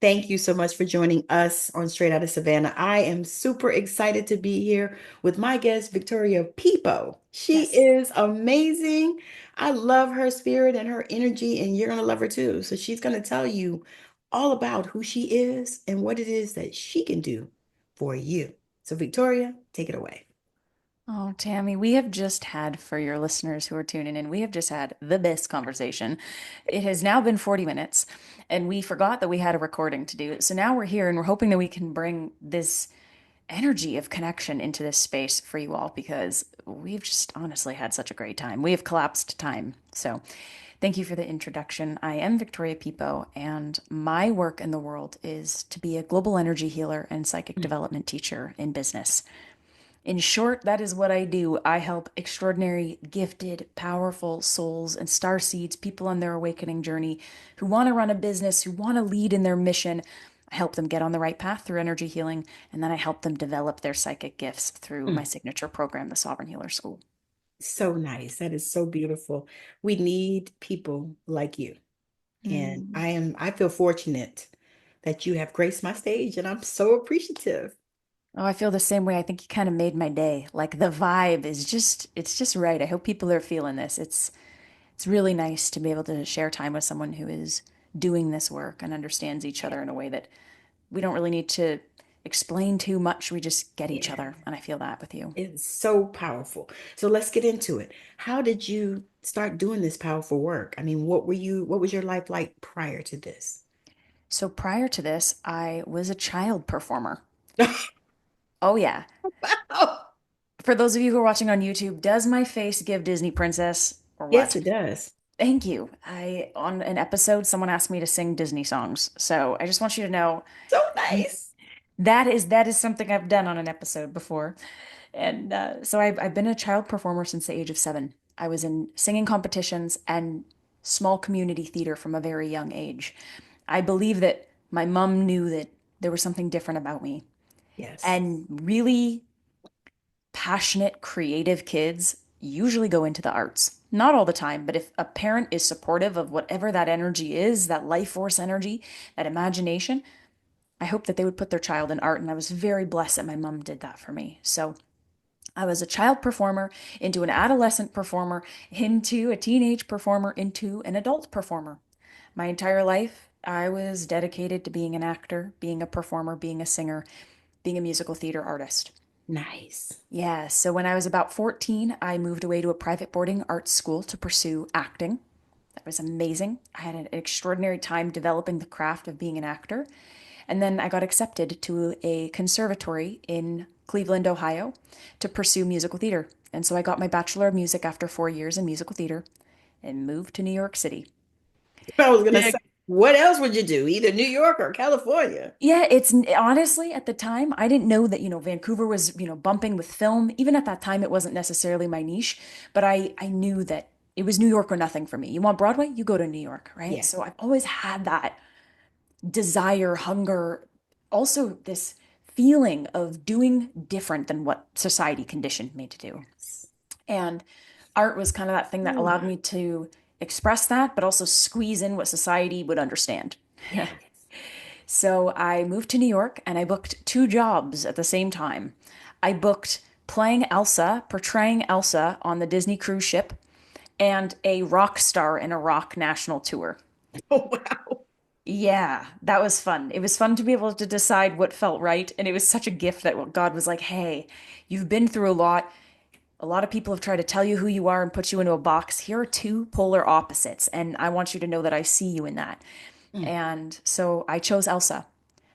Thank you so much for joining us on Straight Outta Savannah. I am super excited to be here with my guest, Victoria Pepo. She Yes. is amazing. I love her spirit and her energy, and you're going to love her too. So, she's going to tell you all about who she is and what it is that she can do for you. So, Victoria, take it away. Oh, Tammy, we have just had, for your listeners who are tuning in, we have just had the best conversation. It has now been 40 minutes, and we forgot that we had a recording to do. So now we're here, and we're hoping that we can bring this energy of connection into this space for you all because we've just honestly had such a great time. We have collapsed time. So thank you for the introduction. I am Victoria Pepo, and my work in the world is to be a global energy healer and psychic development teacher in business. In short, that is what I do. I help extraordinary, gifted, powerful souls and star seeds, people on their awakening journey who want to run a business, who want to lead in their mission. I help them get on the right path through energy healing, and then I help them develop their psychic gifts through my Mm, signature program, the Sovereign Healer School. so nice. That is so beautiful. We need people like you. And Mm. I feel fortunate that you have graced my stage, and I'm so appreciative. Oh, I feel the same way. I think you kind of made my day. Like the vibe is it's just right. I hope people are feeling this. It's really nice to be able to share time with someone who is doing this work and understands each Yeah. other in a way that we don't really need to explain too much. We just get each Yeah. other. And I feel that with you. It's so powerful. So let's get into it. How did you start doing this powerful work? I mean, what was your life like prior to this? So prior to this, I was a child performer. Oh, yeah. Wow. For those of you who are watching on YouTube, does my face give Disney Princess or Yes, what? it does. Thank you. On an episode, someone asked me to sing Disney songs. So I just want you to know So nice. that is something I've done on an episode before. And so I've been a child performer since the age of 7. I was in singing competitions and small community theater from a very young age. I believe that my mom knew that there was something different about me. Yes. And really passionate, creative kids usually go into the arts. Not all the time, but if a parent is supportive of whatever that energy is, that life force energy, that imagination, I hope that they would put their child in art. And I was very blessed that my mom did that for me. So I was a child performer into an adolescent performer, into a teenage performer, into an adult performer. My entire life, I was dedicated to being an actor, being a performer, being a singer, being a musical theater artist. Nice. Yeah, so when I was about 14, I moved away to a private boarding arts school to pursue acting. That was amazing. I had an extraordinary time developing the craft of being an actor. And then I got accepted to a conservatory in Cleveland, Ohio to pursue musical theater. And so I got my Bachelor of Music after 4 years in musical theater and moved to New York City. I was gonna Yeah. say, what else would you do? Either New York or California. Yeah, it's honestly at the time I didn't know that, Vancouver was, bumping with film. Even at that time it wasn't necessarily my niche, but I knew that it was New York or nothing for me. You want Broadway, you go to New York, right? Yeah. So I've always had that desire, hunger, also this feeling of doing different than what society conditioned me to do. And art was kind of that thing that Ooh, allowed me to express that, but also squeeze in what society would understand. yes. So I moved to New York and I booked 2 jobs at the same time. I booked playing Elsa, portraying Elsa on the Disney cruise ship, and a rock star in a rock national tour. Oh, wow. Yeah, that was fun. It was fun to be able to decide what felt right. And it was such a gift that God was like, hey, you've been through a lot. A lot of people have tried to tell you who you are and put you into a box. Here are two polar opposites. And I want you to know that I see you in that. Mm. And so I chose Elsa.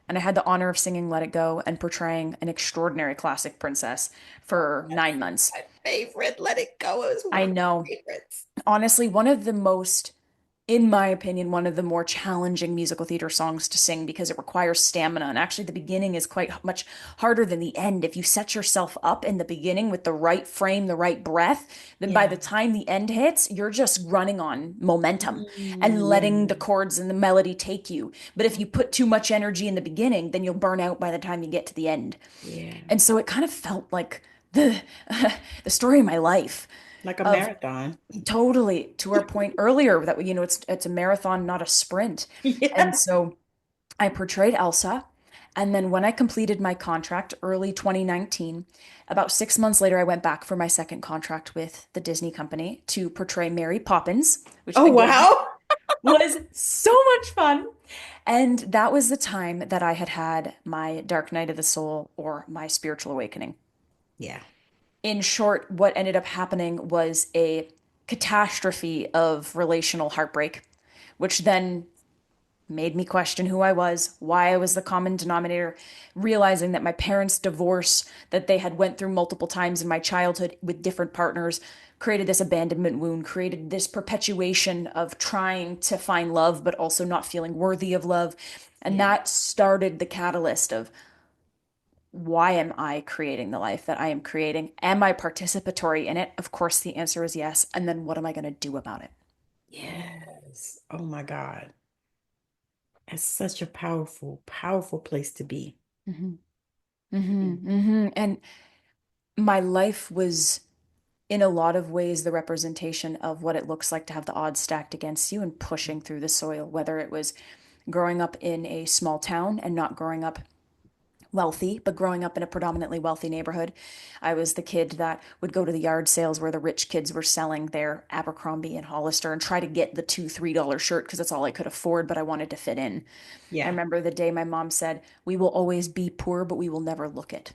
And I had the honor of singing Let It Go and portraying an extraordinary classic princess for That's 9 months. my favorite. Let it go. It was one I of know, my favorites. honestly, one of the most, in my opinion, one of the more challenging musical theater songs to sing because it requires stamina. And actually, the beginning is quite much harder than the end. If you set yourself up in the beginning with the right frame, the right breath, then by Yeah. the time the end hits, you're just running on momentum and letting the Yeah. chords and the melody take you. But if you put too much energy in the beginning, then you'll burn out by the time you get to the end. Yeah. And so it kind of felt like the the story of my life Like a of marathon. totally to our point earlier that it's a marathon, not a sprint. And Yeah. so I portrayed Elsa. And then when I completed my contract early 2019, about 6 months later, I went back for my second contract with the Disney company to portray Mary Poppins, which Oh, again wow. was so much fun. And that was the time that I had had my dark night of the soul or my spiritual awakening. Yeah. In short, what ended up happening was a catastrophe of relational heartbreak, which then made me question who I was, why I was the common denominator, realizing that my parents' divorce that they had went through multiple times in my childhood with different partners created this abandonment wound, created this perpetuation of trying to find love but also not feeling worthy of love. And Yeah. that started the catalyst of why am I creating the life that I am creating? Am I participatory in it? Of course, the answer is yes. And then what am I going to do about it? Yes. Oh my God. That's such a powerful, powerful place to be. Mm-hmm. Mm-hmm. Mm-hmm. And my life was in a lot of ways the representation of what it looks like to have the odds stacked against you and pushing through the soil, whether it was growing up in a small town and not growing up wealthy, but growing up in a predominantly wealthy neighborhood. I was the kid that would go to the yard sales where the rich kids were selling their Abercrombie and Hollister and try to get the $2, $3 shirt because that's all I could afford, but I wanted to fit in. I Yeah. remember the day my mom said, "We will always be poor, but we will never look it."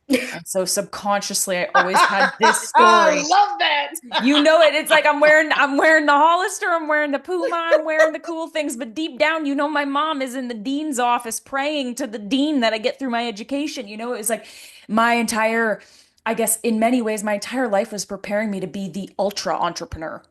And so subconsciously, I always had this I story. love that. You know it. It's like I'm wearing the Hollister, I'm wearing the Puma, I'm wearing the cool things, but deep down, my mom is in the dean's office praying to the dean that I get through my education. It was like my entire, I guess in many ways, my entire life was preparing me to be the ultra entrepreneur.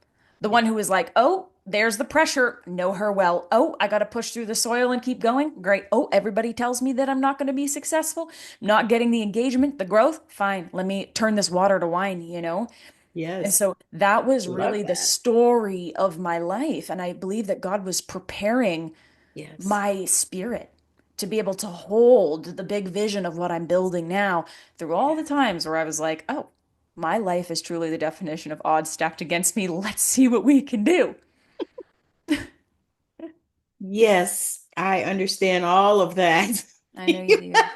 The Yeah. one who was like, "Oh, there's the pressure. Know her well. Oh, I got to push through the soil and keep going. Great. Oh, everybody tells me that I'm not going to be successful, not getting the engagement, the growth. Fine. Let me turn this water to wine. And Yes. so that was Love really the that. story of my life. And I believe that God was preparing Yes. my spirit to be able to hold the big vision of what I'm building now through all the times where I was like, oh, my life is truly the definition of odds stacked against me. Let's see what we can do. Yes, I understand all of that. I know you do.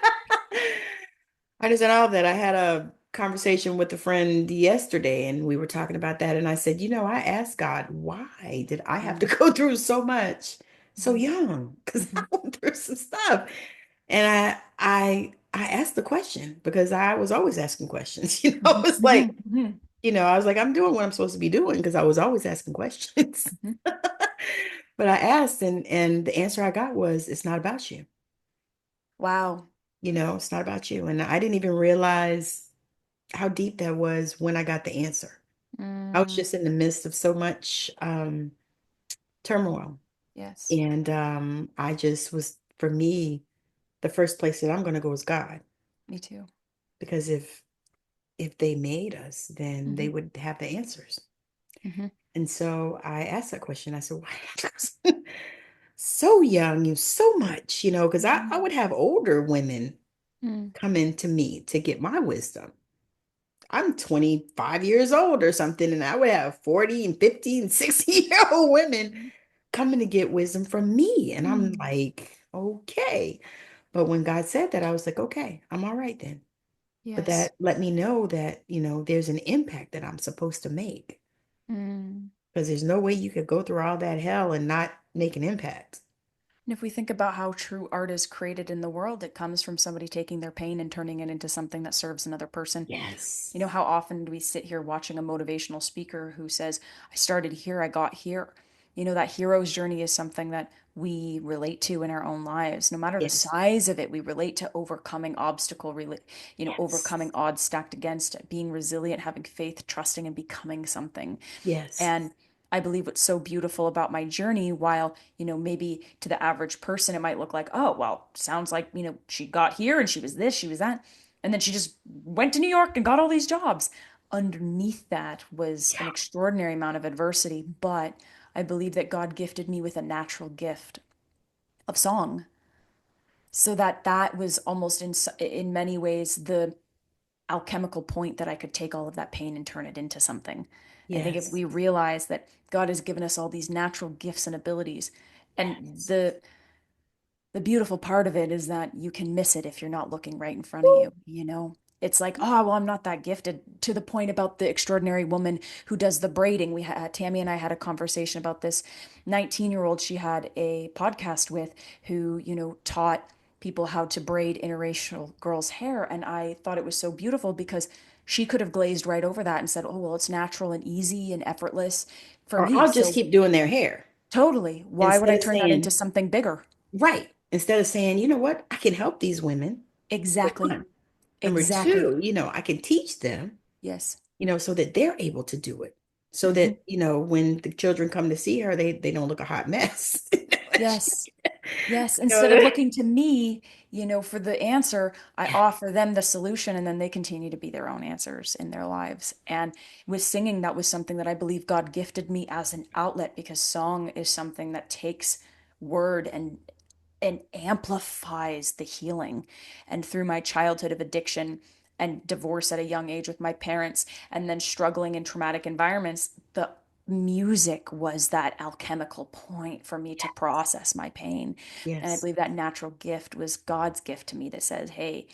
I understand all of that. I had a conversation with a friend yesterday, and we were talking about that. And I said, I asked God, why did I have to Mm, go through so much so mhm, young? Because I mhm, went through some stuff. And I asked the question because I was always asking questions. mhm, It's mhm, like, mhm, I was like, I'm doing what I'm supposed to be doing because I was always asking questions. mhm. But I asked, and the answer I got was, it's not about you. Wow. It's not about you. And I didn't even realize how deep that was when I got the answer. I was Mm, just in the midst of so much turmoil. yes, And I just was, for me, the first place that I'm going to go is God. me too. Because if they made us, then they Hmm. would have the answers. Hmm. And so I asked that question. I said, why? So young, you so much, because I Hmm. would have older women Mm, come in to me to get my wisdom. I'm 25 years old or something, and I would have 40 and 50 and 60-year-old women coming to get wisdom from me. And I'm mm. like, okay. But when God said that, I was like, okay, I'm all right then. But Yes. that let me know that, there's an impact that I'm supposed to make. Mm. Because there's no way you could go through all that hell and not make an impact. And if we think about how true art is created in the world, it comes from somebody taking their pain and turning it into something that serves another person. Yes. How often do we sit here watching a motivational speaker who says, I started here, I got here? That hero's journey is something that we relate to in our own lives. No matter the Yes. size of it, we relate to overcoming overcoming Yes. odds stacked against it, being resilient, having faith, trusting, and becoming something. Yes. And I believe what's so beautiful about my journey, while, maybe to the average person, it might look like, oh, well, sounds like, she got here and she was this, she was that. And then she just went to New York and got all these jobs. Underneath that was an Yeah. extraordinary amount of adversity. But I believe that God gifted me with a natural gift of song. So that was almost in many ways the alchemical point that I could take all of that pain and turn it into something. And I think if Yes. we realize that God has given us all these natural gifts and abilities, and Yes. the beautiful part of it is that you can miss it if you're not looking right in front of you, you know? It's like, oh, well, I'm not that gifted. To the point about the extraordinary woman who does the braiding. We had Tammy and I had a conversation about this 19-year-old she had a podcast with who, you know, taught people how to braid interracial girls' hair. And I thought it was so beautiful because she could have glazed right over that and said, oh, well, it's natural and easy and effortless for Or me. I'll just So keep doing their hair totally. Why would instead I of turn that into saying, something bigger? right, instead of saying, you know what, I can help these women. For Exactly. one. Number Exactly. two, I can teach them, Yes. so that they're able to do it. So Hmm. that, when the children come to see her, they don't look a hot mess. Yes. Yes. You Instead of know, looking to me, you know, for the answer, I yeah, offer them the solution and then they continue to be their own answers in their lives. And with singing, that was something that I believe God gifted me as an outlet because song is something that takes word and amplifies the healing. And through my childhood of addiction and divorce at a young age with my parents, and then struggling in traumatic environments, the music was that alchemical point for me to process my pain. And I yes, believe that natural gift was God's gift to me that says, hey,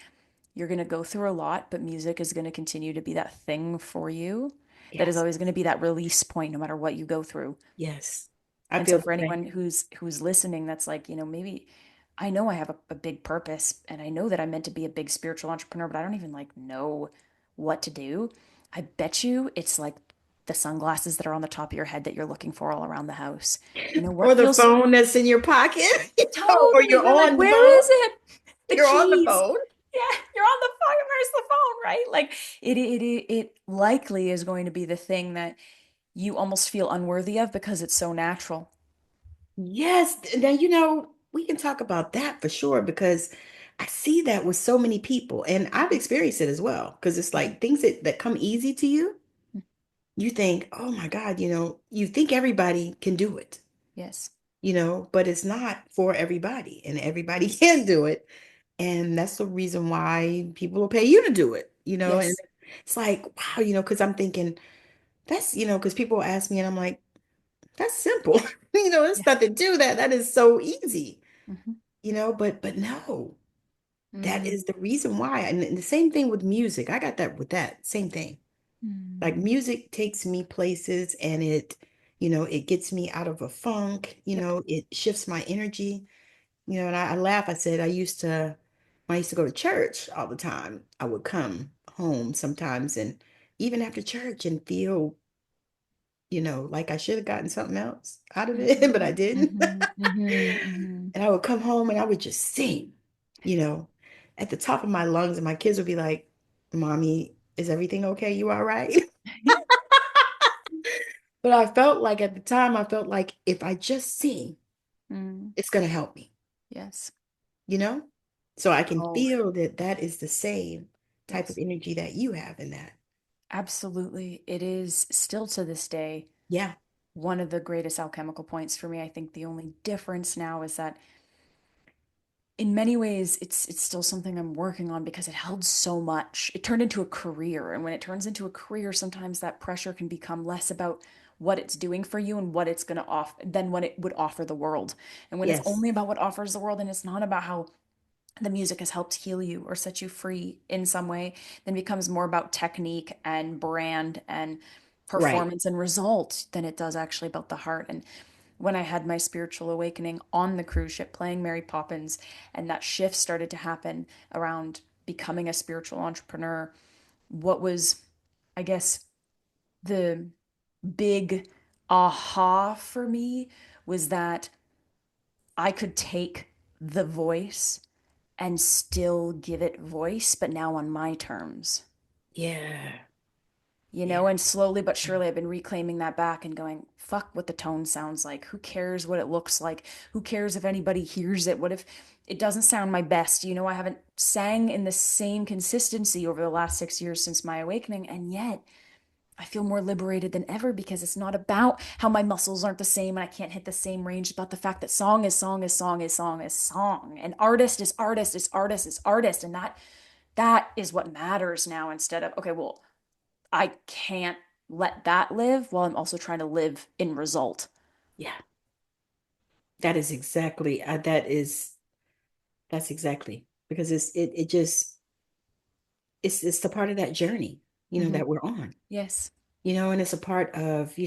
you're going to go through a lot, but music is going to continue to be that thing for you that is yes, always going to be that release point no matter what you go through. yes. I And feel so the for same. anyone who's listening, that's like, you know, maybe I know I have a big purpose and I know that I'm meant to be a big spiritual entrepreneur, but I don't even like know what to do. I bet you it's like the sunglasses that are on the top of your head that you're looking for all around the house. You know, Or what the feels phone that's in your pocket, or totally, you're you're like, on the where phone. is it? The You're on the keys. phone. Yeah, you're on the phone. Where's the phone, right? Like it likely is going to be the thing that you almost feel unworthy of because it's so natural. Yes. Now, we can talk about that for sure because I see that with so many people and I've experienced it as well. Because it's Mhm. like things that come easy to you, you think, oh my God, you think everybody can do it, Yes. but it's not for everybody and everybody can do it. And that's the reason why people will pay you to do it, and Yes. it's like, wow, because I'm thinking that's, because people ask me and I'm like, that's simple. It's Yeah. nothing to that. That is so easy, Hmm. but no, that Mm. is the reason why. And the same thing with music. I got that with that same thing. Like Mm. music takes me places and it gets me out of a funk, Yep. it shifts my energy, and I laugh. I said when I used to go to church all the time, I would come home sometimes and even after church and feel, like I should have gotten something else out of it, but Hmm. I didn't. Hmm. Hmm. Hmm. And I would come home and I would just sing, you know, at the top of my lungs, and my kids would be like, Mommy, is everything okay? You all right? But I felt like at the time, I felt like if I just sing, Mm. it's going to help me, Yes. you know? So I can Oh, feel that that is the same type of yes. energy that you have in that. Absolutely. It is still to this day Yeah. one of the greatest alchemical points for me. I think the only difference now is that in many ways it's still something I'm working on because it held so much. It turned into a career, and when it turns into a career, sometimes that pressure can become less about what it's doing for you and what it's going to offer than what it would offer the world. And when it's Yes. only about what offers the world and it's not about how the music has helped heal you or set you free in some way, then it becomes more about technique and brand and Right. performance and result than it does actually about the heart. And when I had my spiritual awakening on the cruise ship playing Mary Poppins, and that shift started to happen around becoming a spiritual entrepreneur, what was, I guess, the big aha for me was that I could take the voice and still give it voice, but now on my terms. Yeah. You Yeah. know, and slowly but surely I've been reclaiming that back and going, fuck what the tone sounds like. Who cares what it looks like? Who cares if anybody hears it? What if it doesn't sound my best? You know, I haven't sang in the same consistency over the last 6 years since my awakening, and yet I feel more liberated than ever because it's not about how my muscles aren't the same and I can't hit the same range. It's about the fact that song is song is song is song is song. And artist is artist is artist is artist. And that is what matters now instead of, okay, well, I can't let that live while I'm also trying to live in result. Yeah. That is exactly, that is. That's exactly because it just it's the part of that journey, Hmm. that we're on, Yes. and it's a part of,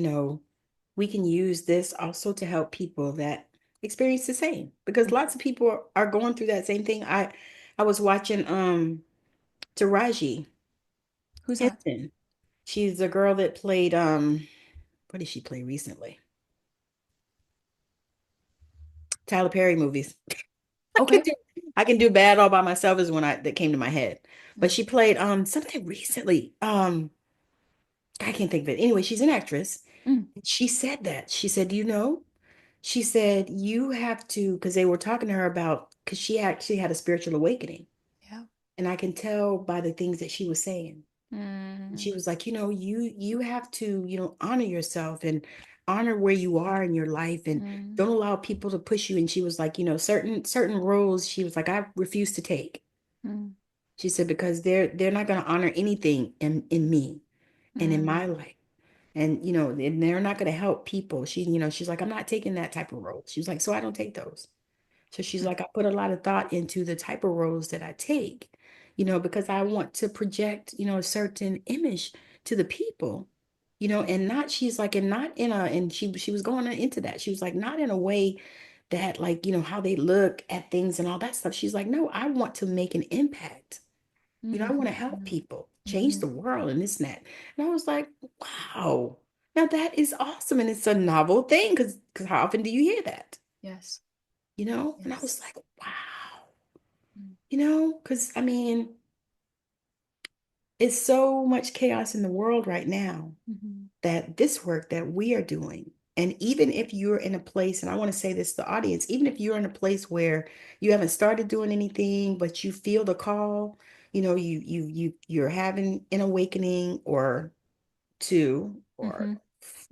we can use this also to help people that experience the same because Mhm. lots of people are going through that same thing. I was watching Taraji Who's that? Henson. She's the girl that played what did she play recently? Tyler Perry movies. I can Okay. do I can do bad all by myself is when I that came to my head. But Mm, she played something recently. I can't think of it. Anyway, she's an actress. mm, She said that. She said, she said you have to because they were talking to her about because she actually had a spiritual awakening. yeah. And I can tell by the things that she was saying. And Mm, she was like, you have to, honor yourself and honor where you are in your life and mm, don't allow people to push you. And she was like, certain roles, she was like, I refuse to take. mm, She said, because they're not going to honor anything in me and in mm, my life. And and they're not going to help people. She's like, I'm not taking that type of role. She was like, so I don't take those. So she's mm, like, I put a lot of thought into the type of roles that I take, because I want to project, a certain image to the people, and not, she's like, and not in a, and she was going into that. She was like, not in a way that like, how they look at things and all that stuff. She's like, no, I want to make an impact. I want to help mhm, people, change mhm. the world and this and that. And I was like, wow, now that is awesome. And it's a novel thing because how often do you hear that? Yes. And I was Yes. like, wow, Mm, because I mean, it's so much chaos in the world right now mhm. that this work that we are doing, and even if you're in a place, and I want to say this to the audience, even if you're in a place where you haven't started doing anything, but you feel the call, you're having an awakening or two or Mhm.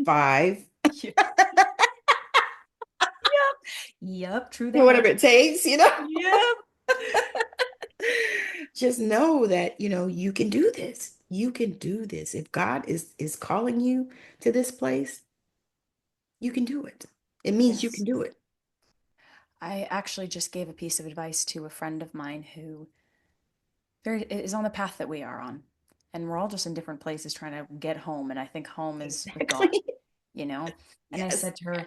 five, Yeah. Yep. True whatever that. it takes. Yep. Just know that, you can do this. You can do this. If God is calling you to this place, you can do it. It means you can Yes. do it. I actually just gave a piece of advice to a friend of mine who very is on the path that we are on. And we're all just in different places trying to get home. And I think home is with God, Exactly. you know? And I Yes. said to her,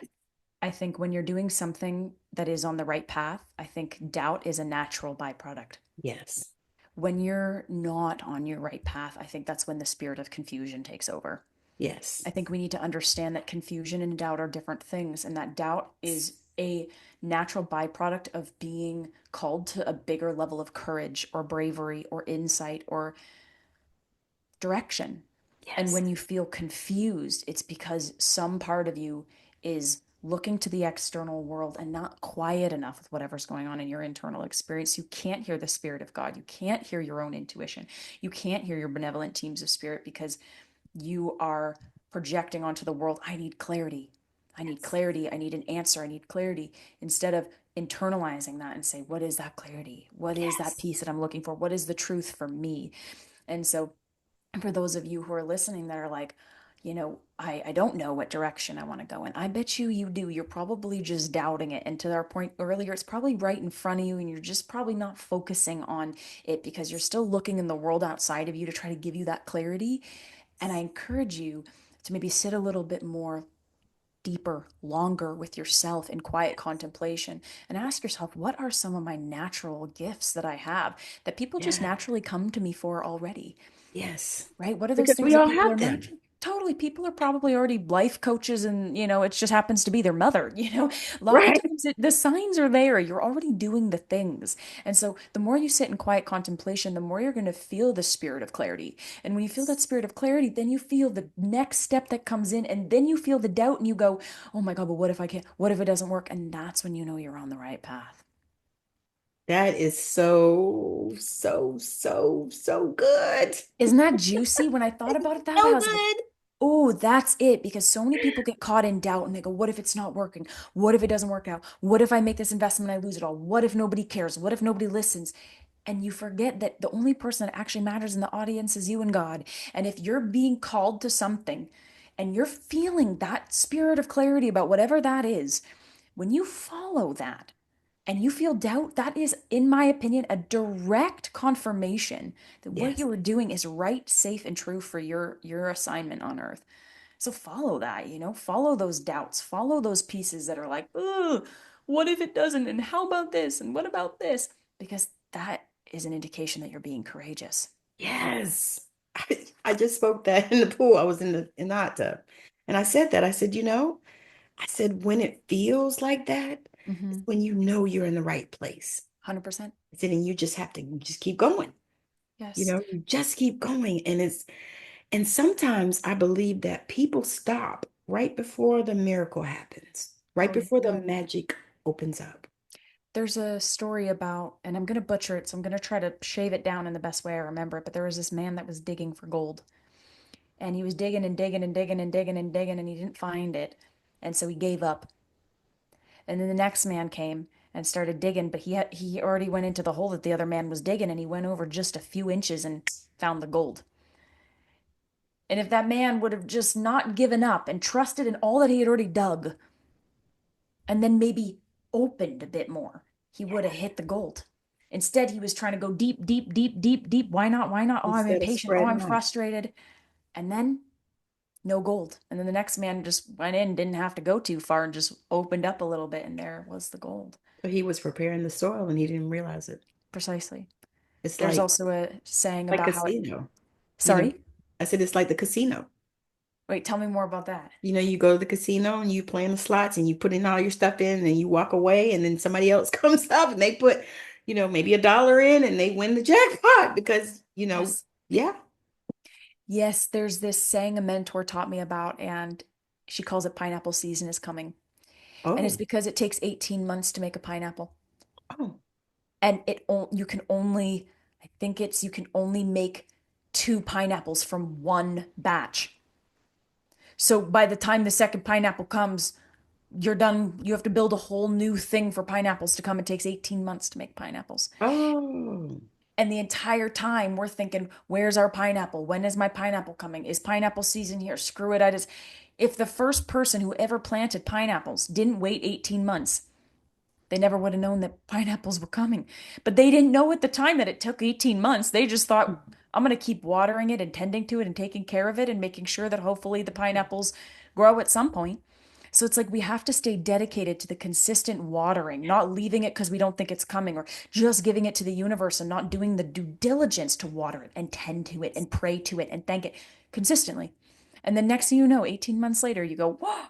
I think when you're doing something that is on the right path, I think doubt is a natural byproduct. Yes. When you're not on your right path, I think that's when the spirit of confusion takes over. Yes. I think we need to understand that confusion and doubt are different things, and that doubt is a natural byproduct of being called to a bigger level of courage or bravery or insight or direction. And Yes. when you feel confused, it's because some part of you is looking to the external world and not quiet enough with whatever's going on in your internal experience. You can't hear the spirit of God. You can't hear your own intuition. You can't hear your benevolent teams of spirit because you are projecting onto the world, I need clarity. I need Yes. clarity. I need an answer. I need clarity. Instead of internalizing that and say, what is that clarity? What is that Yes. peace that I'm looking for? What is the truth for me? And so for those of you who are listening that are like, I don't know what direction I want to go in. I bet you do. You're probably just doubting it. And to our point earlier, it's probably right in front of you, and you're just probably not focusing on it because you're still looking in the world outside of you to try to give you that clarity. And I encourage you to maybe sit a little bit more deeper, longer with yourself in quiet contemplation and ask yourself, what are some of my natural gifts that I have that people just Yeah. naturally come to me for already? Yes. Right? What are those Because things we that all people are have them. naturally? Totally. People are probably already life coaches and, it just happens to be their mother, A lot of Right. times the signs are there. You're already doing the things. And so the more you sit in quiet contemplation, the more you're going to feel the spirit of clarity. And when you feel that spirit of clarity, then you feel the next step that comes in, and then you feel the doubt and you go, oh my God, but what if I can't? What if it doesn't work? And that's when you know you're on the right path. That is so, so, so, so good. Isn't that juicy? When I thought about it that way, I So was like, good. oh, that's it. Because so many people get caught in doubt and they go, what if it's not working? What if it doesn't work out? What if I make this investment and I lose it all? What if nobody cares? What if nobody listens? And you forget that the only person that actually matters in the audience is you and God. And if you're being called to something and you're feeling that spirit of clarity about whatever that is, when you follow that, and you feel doubt, that is, in my opinion, a direct confirmation that what Yes. you are doing is right, safe, and true for your assignment on earth. So follow that, follow those doubts, follow those pieces that are like, oh, what if it doesn't? And how about this? And what about this? Because that is an indication that you're being courageous. Yes. I just spoke that in the pool. I was in the hot tub. And I said that. I said, I said, when it feels like that, it's Mm-hmm. when you know you're in the right place. 100%. I said, and you just have to just keep going. Yes. You just keep going. And sometimes I believe that people stop right before the miracle happens, right Oh, before the yeah. magic opens up. There's a story about, and I'm going to butcher it, so I'm going to try to shave it down in the best way I remember it. But there was this man that was digging for gold, and he was digging and digging and digging and digging and digging, and he didn't find it. And so he gave up. And then the next man came and started digging, but he already went into the hole that the other man was digging, and he went over just a few inches and found the gold. And if that man would have just not given up and trusted in all that he had already dug, and then maybe opened a bit more, he would have hit the gold. Instead, he was trying to go deep, deep, deep, deep, deep. Why not? Why not? Oh, I'm Instead of impatient. Oh, I'm spreading out. frustrated. And then no gold. And then the next man just went in, didn't have to go too far, and just opened up a little bit, and there was the gold. So he was preparing the soil and he didn't realize it. Precisely. It's There's also a saying like about how it, casino. You know, sorry? I said it's like the casino. Wait, tell me more about that. You go to the casino and you play in the slots and you put in all your stuff in and you walk away and then somebody else comes up and they put, maybe $1 in and they win the jackpot because, Yes. yeah. Yes, there's this saying a mentor taught me about, and she calls it pineapple season is coming. And it's Oh, because it takes 18 months to make a pineapple. oh, And you can only, I think it's, you can only make two pineapples from one batch. So by the time the second pineapple comes, you're done. You have to build a whole new thing for pineapples to come. It takes 18 months to make pineapples. oh. And the entire time we're thinking, where's our pineapple? When is my pineapple coming? Is pineapple season here? Screw it. If the first person who ever planted pineapples didn't wait 18 months, they never would have known that pineapples were coming. But they didn't know at the time that it took 18 months. They just thought, I'm going to keep watering it and tending to it and taking care of it and making sure that hopefully the pineapples grow at some point. So it's like we have to stay dedicated to the consistent watering, not leaving it because we don't think it's coming, or just giving it to the universe and not doing the due diligence to water it and tend to it and pray to it and thank it consistently. And then next thing you know, 18 months later, you go, whoa,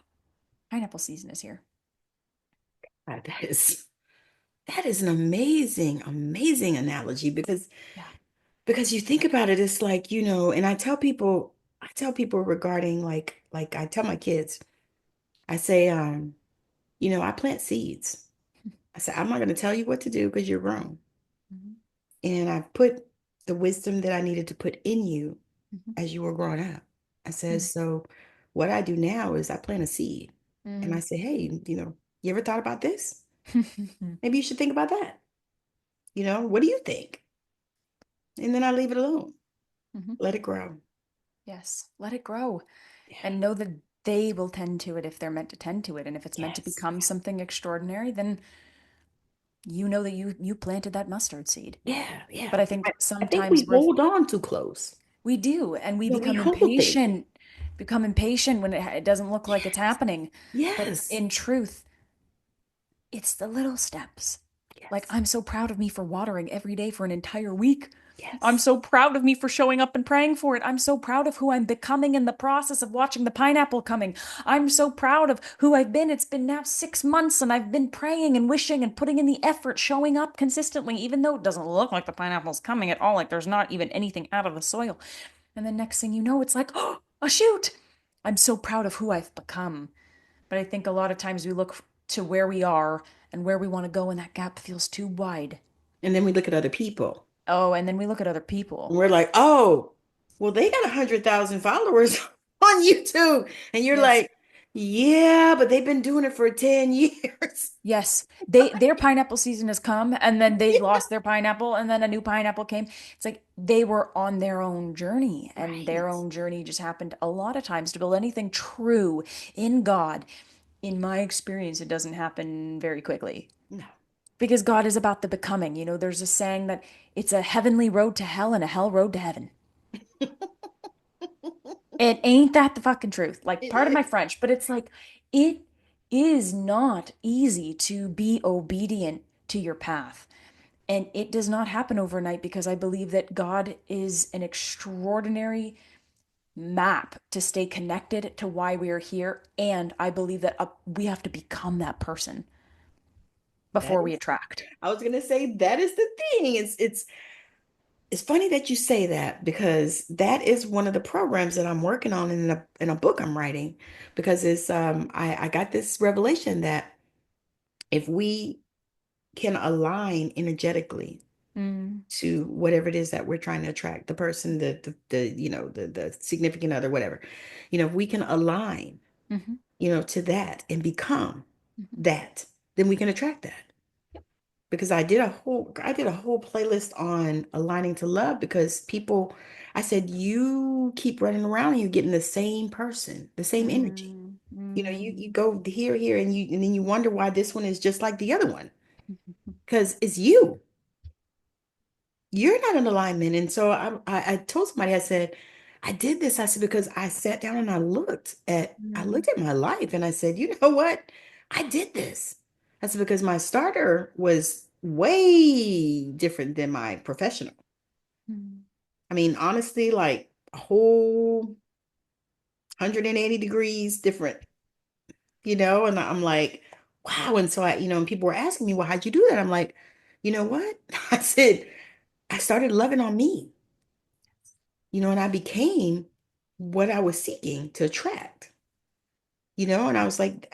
pineapple season is here. God, that is an amazing, amazing analogy Yeah. because you think about it, it's like, and I tell people regarding like I tell my kids, I say, I plant seeds. I said, I'm not going to tell you what to do because you're grown. Mhm. And I put the wisdom that I needed to put in you Mhm. as you were growing up. I said, Mhm. so what I do now is I plant a seed. And I Mhm. say, hey, you ever thought about this? Maybe you should think about that. What do you think? And then I leave it alone. Mhm. Let it grow. Yes, let it grow Yeah. and know that they will tend to it if they're meant to tend to it. And if it's meant to Yes. become something extraordinary, then you know that you planted that mustard seed. Yeah. But Yeah. I I, think I think we sometimes hold on too close. we do, and we We become hold it. impatient when it doesn't look like it's Yes. happening. But Yes. in truth, it's the little steps. Like, Yes. I'm so proud of me for watering every day for an entire week. I'm Yes. so proud of me for showing up and praying for it. I'm so proud of who I'm becoming in the process of watching the pineapple coming. I'm so proud of who I've been. It's been now 6 months and I've been praying and wishing and putting in the effort, showing up consistently, even though it doesn't look like the pineapple's coming at all, like there's not even anything out of the soil. And the next thing you know, it's like, oh, a shoot. I'm so proud of who I've become. But I think a lot of times we look to where we are and where we want to go, and that gap feels too wide. And then we look at other people Oh, and then we look at other and people. we're like, oh, well, they got 100,000 followers on YouTube. And you're Yes. like, yeah, but they've been doing it for 10 years. Yes. Their pineapple season has come, and then they Yeah. lost their pineapple, and then a new pineapple came. It's like they were on their own journey, and their Right. own journey just happened a lot of times to build anything true in God. In my experience, it doesn't happen very quickly. No. because God is about the becoming. You know, there's a saying that it's a heavenly road to hell and a hell road to heaven. It ain't that the fucking truth. Like, It part of my is. French, but it's like, it is not easy to be obedient to your path. And it does not happen overnight because I believe that God is an extraordinary map to stay connected to why we are here. And I believe that we have to become that person That before we is, attract. I was gonna say that is the thing. It's funny that you say that because that is one of the programs that I'm working on in a book I'm writing because it's I got this revelation that if we can align energetically Mm, to whatever it is that we're trying to attract, the person, the you know, the significant other, whatever, if we can align, mhm, to that and become mhm. that, then we can attract that. Because I did a whole playlist on aligning to love because people, I said, you keep running around and you're getting the same person, the same energy. Mm, You mm, go here, and then you wonder why this one is just like the other one. mhm, Because it's you. You're not in alignment. And so I told somebody, I said, I did this. I said, because I sat down and I mm, looked at my life and I said, you know what? I did this. I said, because my starter was way different than my professional. mm, I mean, honestly, like a whole 180 degrees different, and I'm like, wow. And so and people were asking me, well, how'd you do that? I'm like, you know what? I said, I started loving on me. And I became what I was seeking to attract, and I was like,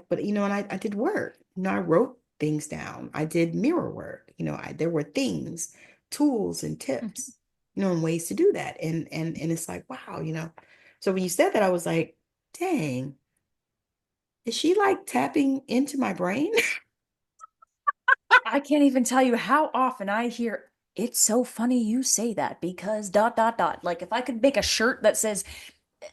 but and I did work. I wrote things down. I did mirror work. There were things, tools and mhm. tips, and ways to do that. And it's like, wow, So when you said that, I was like, dang, is she like tapping into my brain? I can't even tell you how often I hear, it's so funny you say that because dot, dot, dot. Like, if I could make a shirt that says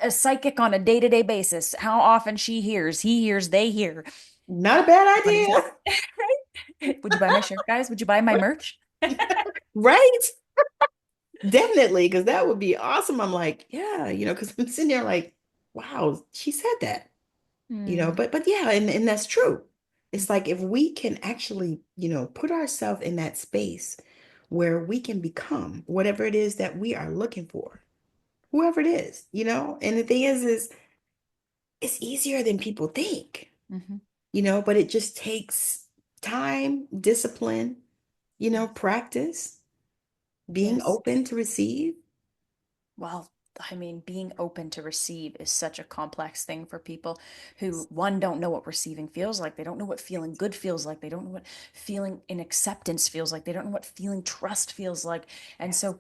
a psychic on a day-to-day basis, how often she hears, he hears, they hear. Not a bad Funny. idea. Would you buy my shirt, guys? Would you buy my merch? Right? Definitely, because that would be awesome. I'm like, yeah, because I'm sitting there like, wow, she said that. Mm, But yeah, and that's true. mm, It's like if we can actually, put ourselves in that space where we can become whatever it is that we are looking for, whoever it is, and the thing is it's easier than people think, mhm. but it just takes time, discipline, Yes. practice, being Yes. open to receive. Well, I mean, being open to receive is such a complex thing for people who, one, don't know what receiving feels like. They don't know what feeling good feels like. They don't know what feeling in acceptance feels like. They don't know what feeling trust feels like. And Yes. so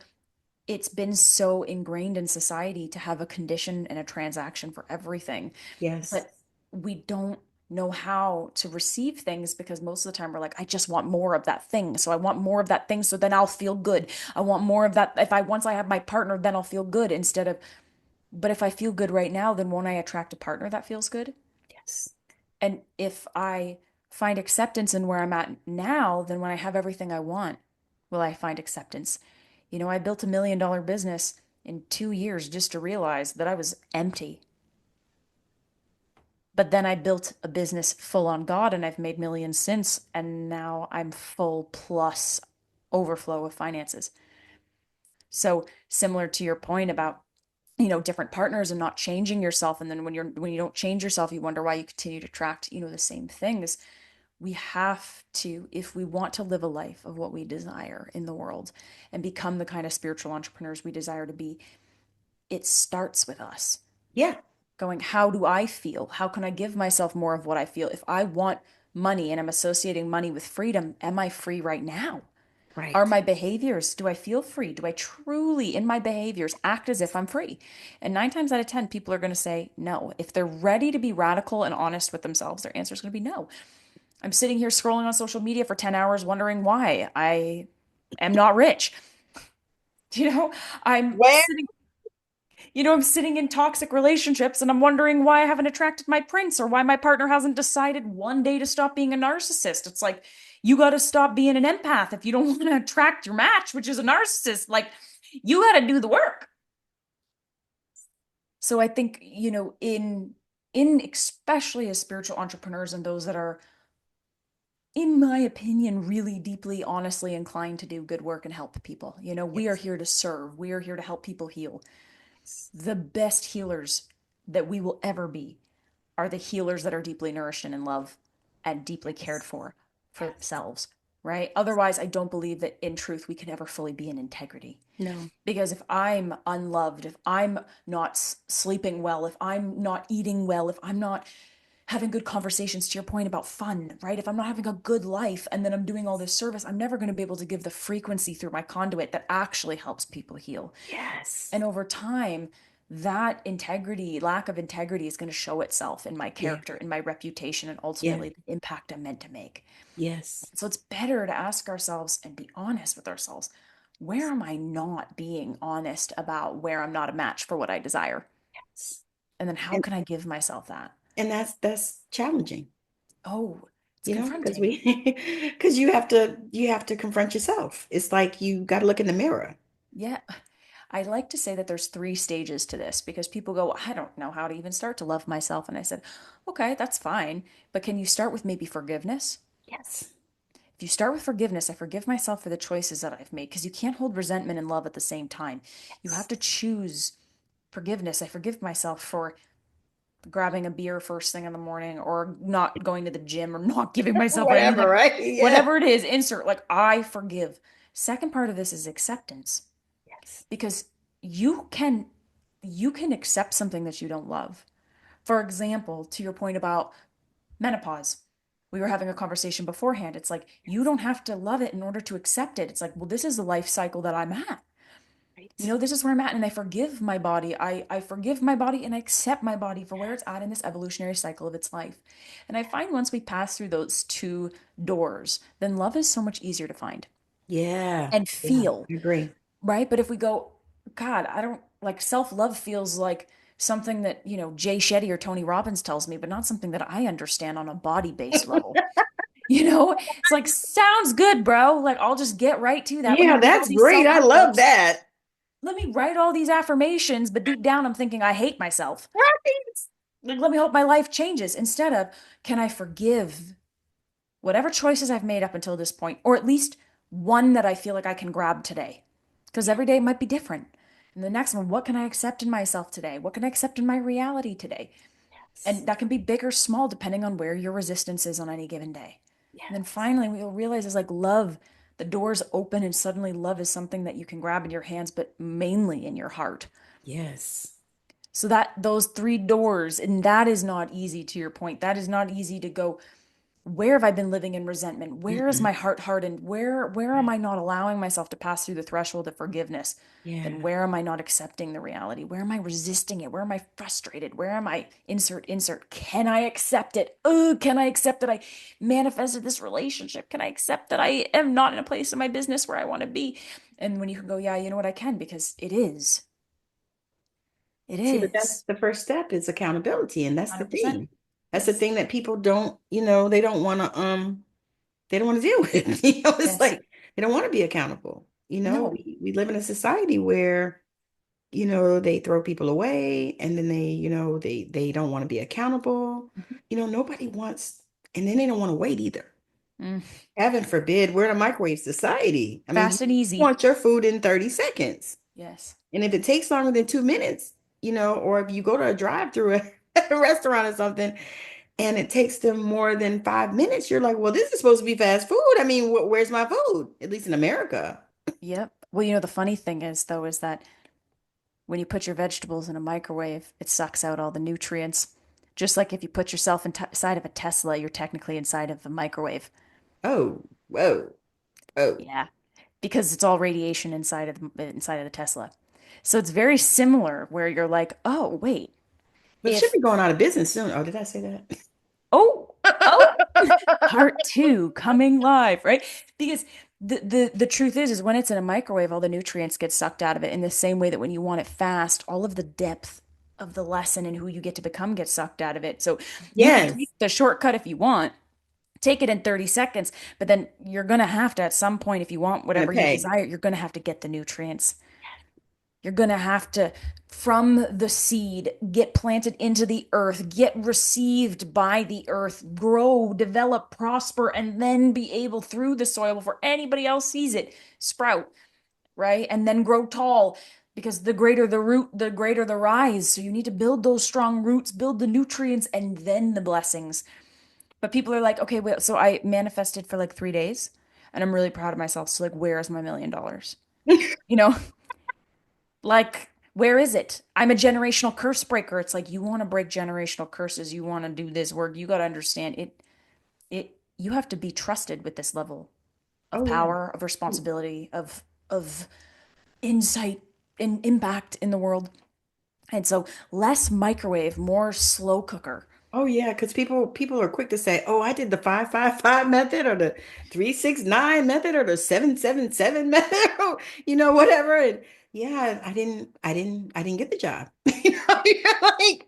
it's been so ingrained in society to have a condition and a transaction for everything. Yes. But we don't know how to receive things because most of the time we're like, I just want more of that thing. So I want more of that thing so then I'll feel good. I want more of that. If I once I have my partner, then I'll feel good instead of, but if I feel good right now, then won't I attract a partner that feels good? Yes. And if I find acceptance in where I'm at now, then when I have everything I want, will I find acceptance? You know, I built $1 million business in 2 years just to realize that I was empty. But then I built a business full on God and I've made millions since. And now I'm full plus overflow of finances. So similar to your point about, different partners and not changing yourself. And then when you don't change yourself, you wonder why you continue to attract, the same things. We have to, if we want to live a life of what we desire in the world and become the kind of spiritual entrepreneurs we desire to be, it starts with us Yeah. going, how do I feel? How can I give myself more of what I feel? If I want money and I'm associating money with freedom, am I free right now? Are Right. my behaviors, do I feel free? Do I truly, in my behaviors, act as if I'm free? And 9 times out of 10, people are going to say no. If they're ready to be radical and honest with themselves, their answer is going to be no. I'm sitting here scrolling on social media for 10 hours wondering why I am not rich. You know, I'm Where? sitting I'm sitting in toxic relationships and I'm wondering why I haven't attracted my prince or why my partner hasn't decided one day to stop being a narcissist. It's like, You got to stop being an empath if you don't want to attract your match, which is a narcissist. Like, you got to do the work. So I think, in especially as spiritual entrepreneurs and those that are, in my opinion, really deeply, honestly inclined to do good work and help people. We are Yes. here to serve. We are here to help people heal. The best healers that we will ever be are the healers that are deeply nourished and in love and deeply cared Yes. for Yes. themselves, right? Otherwise, I don't believe that in truth we can ever fully be in integrity. No. Because if I'm unloved, if I'm not sleeping well, if I'm not eating well, if I'm not having good conversations, to your point about fun, right? If I'm not having a good life and then I'm doing all this service, I'm never going to be able to give the frequency through my conduit that actually helps people heal. Yes. And over time, that integrity, lack of integrity, is going to show itself in my Yeah. character, in my reputation, and Yeah. ultimately the impact I'm meant to make. Yes. So it's better to ask ourselves and be honest with ourselves. Where am I not being honest about where I'm not a match for what I desire? Yes. And then how And can I give myself that? that's challenging, Oh, it's because confronting. we because you have to confront yourself. It's like you got to look in the mirror. Yeah. I like to say that there's three stages to this because people go, I don't know how to even start to love myself. And I said, okay, that's fine. But can you start with maybe forgiveness? Yes. If you start with forgiveness, I forgive myself for the choices that I've made because you can't hold resentment and love at the same time. You have Yes. to choose forgiveness. I forgive myself for grabbing a beer first thing in the morning or not going to the gym or not giving myself what I need. Whatever, Like, right? Yeah. whatever it is, insert, like, I forgive. Second part of this is acceptance Yes. because you can you can accept something that you don't love. For example, to your point about menopause, we were having a conversation beforehand. It's like you Yes. don't have to love it in order to accept it. It's like, well, this is the life cycle that I'm at. Right. This is where I'm at, and I forgive my body. I forgive my body and I accept my body for where it's at in this evolutionary cycle of its life. And I find once we pass through those two doors, then love is so much easier to find Yeah. and Yeah. feel, I agree. right? But if we go, God, I don't like, self-love feels like something that, Jay Shetty or Tony Robbins tells me, but not something that I understand on a body-based level. It's like, sounds good, bro. Like, I'll just get right to that. Let me Yeah, read all that's these great. I self-help love books. that. Let me write all these affirmations, but deep down, I'm thinking I hate myself. Right. Like, let me hope my life changes. Instead of, can I forgive whatever choices I've made up until this point, or at least one that I feel like I can grab today? Because Yeah. every day might be different. And the next one, what can I accept in myself today? What can I accept in my reality today? Yes. And that can be big or small depending on where your resistance is on any given day. And then Yes. finally, what you'll realize is like love, the doors open, and suddenly love is something that you can grab in your hands, but mainly in your heart. Yes. So that those three doors, and that is not easy, to your point. That is not easy to go, where have I been living in resentment? Where is Mm-mm. my heart hardened? Where am Right. I not allowing myself to pass through the threshold of forgiveness? Then Yeah. where am I not accepting the reality? Where am I resisting it? Where am I frustrated? Where am I insert? Can I accept it? Oh, can I accept that I manifested this relationship? Can I accept that I am not in a place in my business where I want to be? And when you can go, yeah, you know what, I can, because it is. It See, but that's is. the first step is accountability, and that's the 100%. thing. That's the Yes. thing that people don't, they don't want to deal with. It's Yes. like they don't want to be accountable. No. We live in a society where, they throw people away and then they don't want to be accountable. Mhm. Nobody wants, and then they don't want to wait either. Mm. Heaven forbid, we're in a microwave society. I mean, you Fast and easy. want your food in 30 seconds. Yes. And if it takes longer than 2 minutes, or if you go to a drive-through at a restaurant or something, and it takes them more than 5 minutes, you're like, well, this is supposed to be fast food. I mean, where's my food? At least in America. Yep. Well, the funny thing is, though, is that when you put your vegetables in a microwave, it sucks out all the nutrients. Just like if you put yourself inside of a Tesla, you're technically inside of a microwave. Oh, whoa, oh. Yeah. Because it's all radiation inside of the Tesla. So it's very similar where you're like, oh, wait, But it should if be going out of business soon. Oh, did I say oh, oh, that? part two coming live, right? Because the truth is when it's in a microwave, all the nutrients get sucked out of it in the same way that when you want it fast, all of the depth of the lesson and who you get to become gets sucked out of it. So you can take Yes. the shortcut if you want, take it in 30 seconds, but then you're going to have to, at some point, if you want Gonna whatever you pay. desire, you're going to have to get the nutrients. You're going to have to, from the seed, get planted into the earth, get received by the earth, grow, develop, prosper, and then be able through the soil before anybody else sees it, sprout, right? And then grow tall because the greater the root, the greater the rise. So you need to build those strong roots, build the nutrients, and then the blessings. But people are like, okay, wait, so I manifested for like 3 days and I'm really proud of myself. So, like, where's my $1 million? You know, like, where is it? I'm a generational curse breaker. It's like, you want to break generational curses, you want to do this work, you got to understand you have to be trusted with this level of Oh yeah. power, of responsibility, of insight and impact in the world. And so less microwave, more slow cooker. Oh yeah, because people are quick to say, "Oh, I did the 5-5-5 method, or the 3-6-9 method, or the 7-7-7 method, or whatever." And yeah, I didn't get the job. You're like,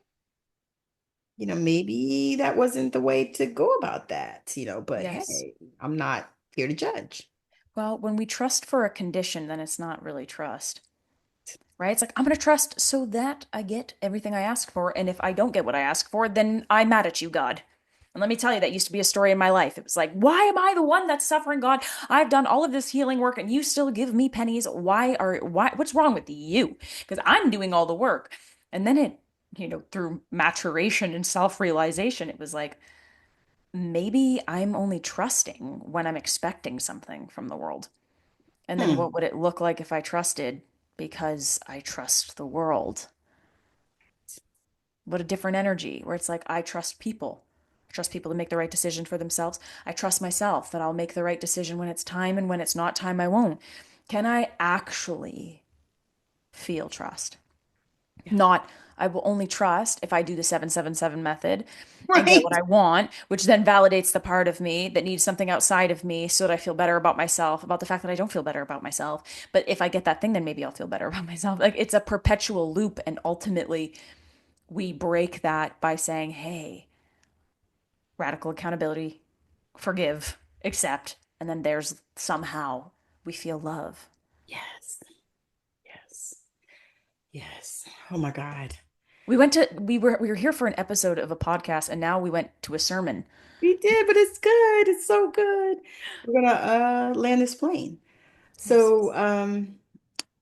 maybe that wasn't the way to go about that. But Yes. hey, I'm not here to judge. Well, when we trust for a condition, then it's not really trust, right? It's like, I'm going to trust so that I get everything I ask for. And if I don't get what I ask for, then I'm mad at you, God. And let me tell you, that used to be a story in my life. It was like, why am I the one that's suffering, God? I've done all of this healing work and you still give me pennies. What's wrong with you? Because I'm doing all the work. And then through maturation and self-realization, it was like, maybe I'm only trusting when I'm expecting something from the world. And then Hmm. what would it look like if I trusted because I trust the world? What a different energy where it's like, I trust people. I trust people to make the right decision for themselves. I trust myself that I'll make the right decision when it's time, and when it's not time, I won't. Can I actually feel trust? Yeah. Not, I will only trust if I do the 777 method and get what Right. I want, which then validates the part of me that needs something outside of me so that I feel better about myself, about the fact that I don't feel better about myself. But if I get that thing, then maybe I'll feel better about myself. Like, it's a perpetual loop. And ultimately, we break that by saying, hey, radical accountability, forgive, accept. And then there's somehow we feel love. Yes. Yes. Yes. Oh my God. We were here for an episode of a podcast, and now we went to a sermon. We did, but it's good. It's so good. We're gonna land this plane. Yes. So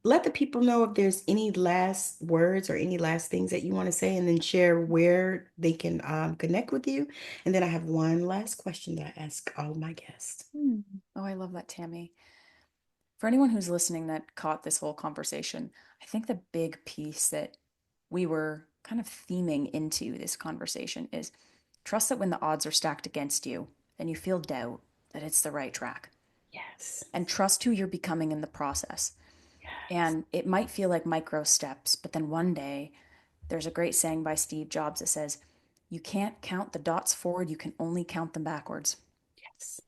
let the people know if there's any last words or any last things that you want to say, and then share where they can connect with you. And then I have one last question that I ask all my guests. Hmm. Oh, I love that, Tammy. For anyone who's listening that caught this whole conversation, I think the big piece that we were kind of theming into this conversation is trust that when the odds are stacked against you and you feel doubt, that it's the right track. Yes. And trust who you're becoming in the process. Yes. And it might feel like micro steps, but then one day there's a great saying by Steve Jobs that says, you can't count the dots forward, you can only count them backwards. Yes.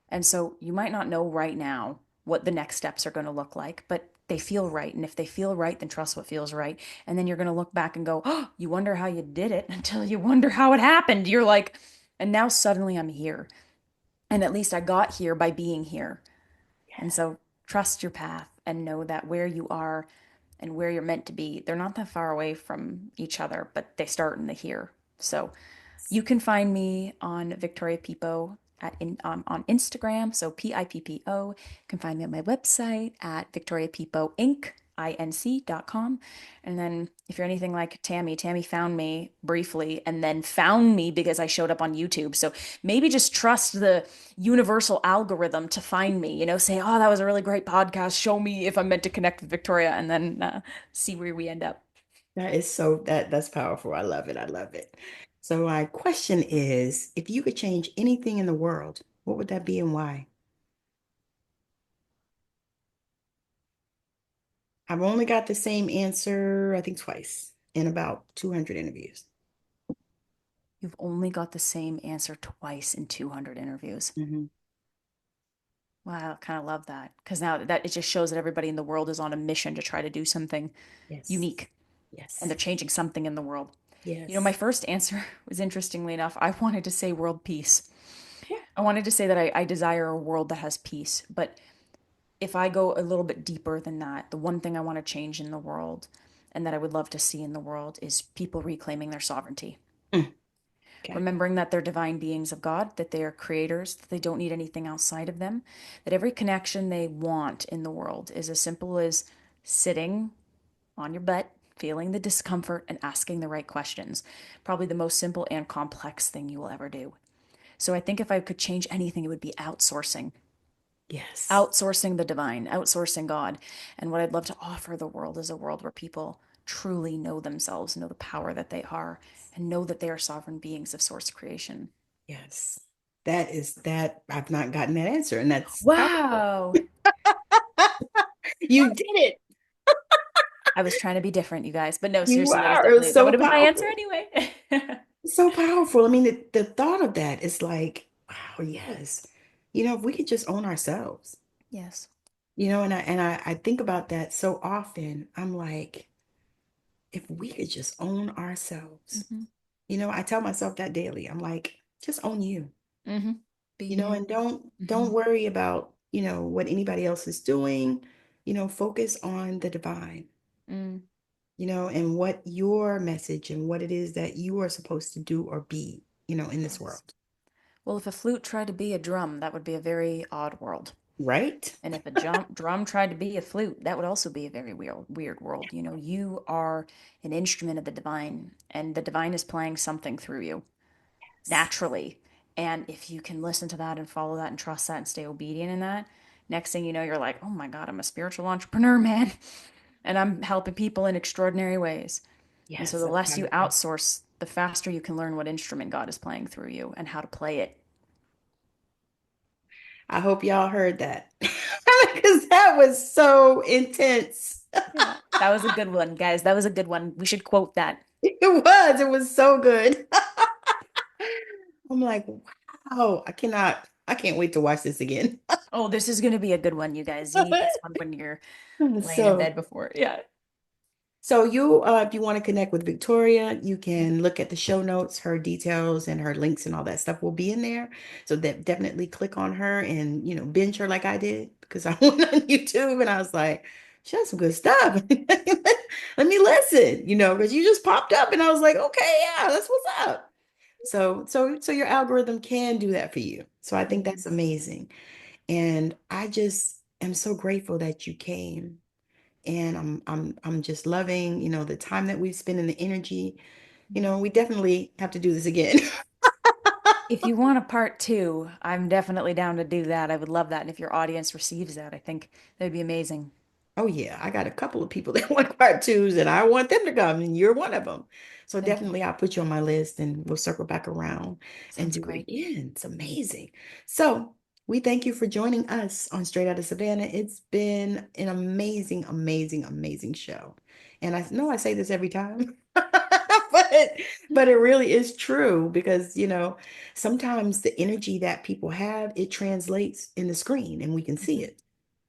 And so you might not know right now what the next steps are going to look like, but they feel right. And if they feel right, then trust what feels right. And then you're going to look back and go, oh, you wonder how you did it until you wonder how it happened. You're like, and now suddenly I'm here. And at least I got here by being here. And Yes. so trust your path and know that where you are and where you're meant to be, they're not that far away from each other, but they start in the here. So you can find me on Victoria Pipo on Instagram, so Pippo. You can find me on my website at victoriapipoinc.com. And then if you're anything like Tammy, Tammy found me briefly and then found me because I showed up on YouTube. So maybe just trust the universal algorithm to find me, say, oh, that was a really great podcast. Show me if I'm meant to connect with Victoria, and then see where we end up. That's powerful. I love it. I love it. So my question is, if you could change anything in the world, what would that be and why? I've only got the same answer, I think twice in about 200 interviews. You've only got the same answer twice in 200 interviews. Hmm. Wow, I kind of love that because now that it just shows that everybody in the world is on a mission to try to do something Yes. unique, and Yes. they're changing something in the world. My Yes. first answer was, interestingly enough, I wanted to say world peace. Yeah. I wanted to say that I desire a world that has peace, but if I go a little bit deeper than that, the one thing I want to change in the world and that I would love to see in the world is people reclaiming their sovereignty. Mm, okay. Remembering that they're divine beings of God, that they are creators, that they don't need anything outside of them, that every connection they want in the world is as simple as sitting on your butt, feeling the discomfort, and asking the right questions. Probably the most simple and complex thing you will ever do. So I think if I could change anything, it would be outsourcing. Yes. Outsourcing the divine, outsourcing God. And what I'd love to offer the world is a world where people truly know themselves, know the power that they are, and know that they are sovereign beings of source creation. Yes. That is that. I've not gotten that answer, and that's powerful. Wow. You did it. I was trying to be different, you guys. But no, You seriously, that is are. It was definitely, that would so have been my answer powerful. anyway. So powerful. I mean, the thought of that is like, wow, yes. If we could just own ourselves, Yes. and I think about that so often. I'm like, if we could just own ourselves, Mm-hmm. I tell myself that daily. I'm like, just own you, Mm-hmm. Be you. and don't Mm-hmm. don't worry about, what anybody else is doing. Focus on the divine, Mm. and what your message and what it is that you are supposed to do or be, in this Yes. world. Well, if a flute tried to be a drum, that would be a very odd world. Right? And if a drum tried to be a flute, that would also be a very weird world. You know, you are an instrument of the divine, and the divine is playing something through you Yes. naturally. And if you can listen to that and follow that and trust that and stay obedient in that, next thing you know, you're like, oh my God, I'm a spiritual entrepreneur, man. And I'm helping people in extraordinary ways. And so Yes, the that's less you powerful. outsource, the faster you can learn what instrument God is playing through you and how to play it. I hope y'all heard that because that was so intense. Yeah, that was a good one, guys. That was a good one. We should quote that. It was so good. I'm like, wow, I can't wait to watch this again. Oh, this is going to be a good one, you guys. You need this one when you're laying in So, bed before. Yeah. if you want to connect with Victoria, you can look at the show notes. Her details and her links and all that stuff will be in there. So that definitely click on her and, binge her like I did because I went on YouTube and I was like, she has some good stuff. Let me listen, because you just popped up and I was like, okay, yeah, that's what's up. So your algorithm can do that for you. So I think Mhm. that's amazing. And I just am so grateful that you came. And I'm just loving, the time that we've spent and the energy. We definitely have to do this again. If you want a part two, I'm definitely down to do that. I would love that. And if your audience receives that, I think that'd be amazing. Oh yeah, I got a couple of people that want part twos, and I want them to come, and you're one of them. So Thank you. definitely, I'll put you on my list, and we'll circle back around and Sounds do it great. again. It's amazing. So we thank you for joining us on Straight Outta Savannah. It's been an amazing, amazing, amazing show, and I know I say this every time, but it really is true because sometimes the energy that people have, it translates in the screen, and we can see Mhm. it.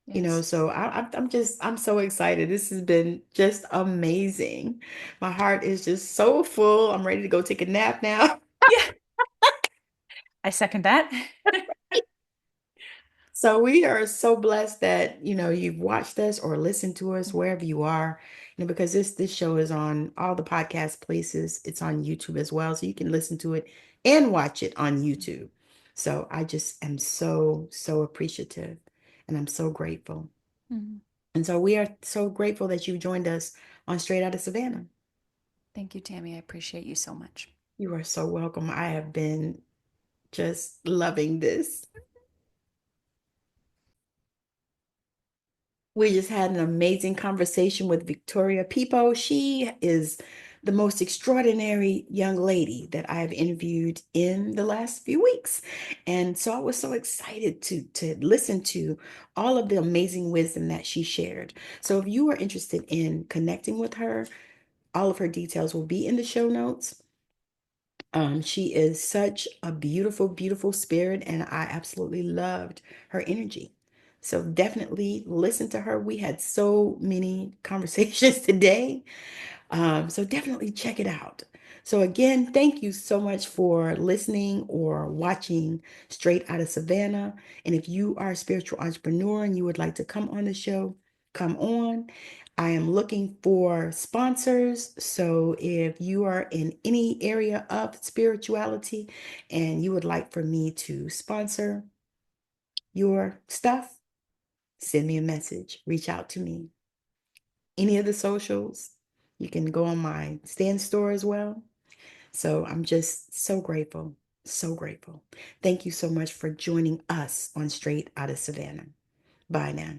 Yes. So I'm so excited. This has been just amazing. My heart is just so full. I'm ready to go take a nap now. Yeah, I second that. So we are so blessed that, you've watched us or listened to us wherever you are, because this show is on all the podcast places. It's on YouTube as well, so you can listen to it and watch it on YouTube. So I just am so, so appreciative and I'm so grateful. Mhm. And so we are so grateful that you joined us on Straight Outta Savannah. Thank you, Tammy. I appreciate you so much. You are so welcome. I have been just loving this. We just had an amazing conversation with Victoria Pepo. She is the most extraordinary young lady that I have interviewed in the last few weeks. And so I was so excited to listen to all of the amazing wisdom that she shared. So if you are interested in connecting with her, all of her details will be in the show notes. She is such a beautiful, beautiful spirit, and I absolutely loved her energy. So definitely listen to her. We had so many conversations today. So definitely check it out. So, again, thank you so much for listening or watching Straight Out of Savannah. And if you are a spiritual entrepreneur and you would like to come on the show, come on. I am looking for sponsors. So, if you are in any area of spirituality and you would like for me to sponsor your stuff, send me a message, reach out to me. Any of the socials, you can go on my stand store as well. So I'm just so grateful, so grateful. Thank you so much for joining us on Straight Out of Savannah. Bye now.